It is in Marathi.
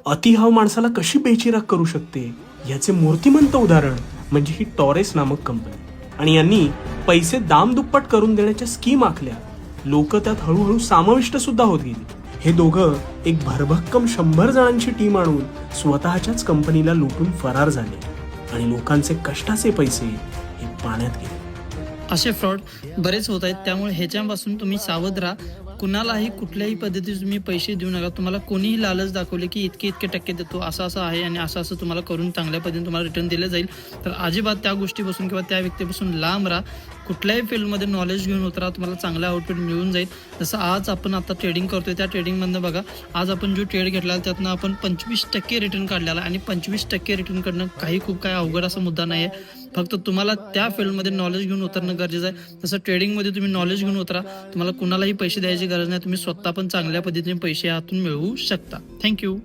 अतिहाव माणसाला कशी बेचिराग करू शकते याचे मूर्तिमंत उदाहरण म्हणजे ही टॉरेस नामक कंपनी. आणि यांनी पैसे दामदुप्पट करून देण्याच्या स्कीम आखल्या. लोक त्यात हळूहळू समाविष्ट सुद्धा होत गेली. हे दोघं एक भरभक्कम 100 जणांची टीम आणून स्वतःच्याच कंपनीला लुटून फरार झाले आणि लोकांचे कष्टाचे पैसे हे पाण्यात गेले. असे फ्रॉड बरेच होत आहेत, त्यामुळे ह्याच्यापासून तुम्ही सावध राहा. कुणालाही कुठल्याही पद्धतीने तुम्ही पैसे देऊ नका. तुम्हाला कोणीही लालच दाखवले की इतके टक्के देतो, असं आहे आणि असं तुम्हाला करून चांगल्या पद्धतीने तुम्हाला रिटर्न दिलं जाईल, तर अजिबात त्या गोष्टीपासून किंवा त्या व्यक्तीपासून लांब राहा. कुठल्याही फील्डमध्ये नॉलेज घेऊन उतरा, तुम्हाला चांगला आउटपुट मिळून जाईल. जसं आज आपण आता ट्रेडिंग करतोय, त्या ट्रेडिंगमधनं बघा, आज आपण जो ट्रेड घेतला त्यातनं आपण 25% रिटर्न काढलेला आणि 25% रिटर्न काढणं काही अवघड असा मुद्दा नाही आहे. फक्त तुम्हाला त्या फील्डमध्ये नॉलेज घेऊन उतरणं गरजेचं आहे. तसं ट्रेडिंगमध्ये तुम्ही नॉलेज घेऊन उतरा, तुम्हाला कुणालाही पैसे द्यायची गरज नाही. तुम्ही स्वतः पण चांगल्या पद्धतीने पैसे यातून मिळवू शकता. थँक्यू.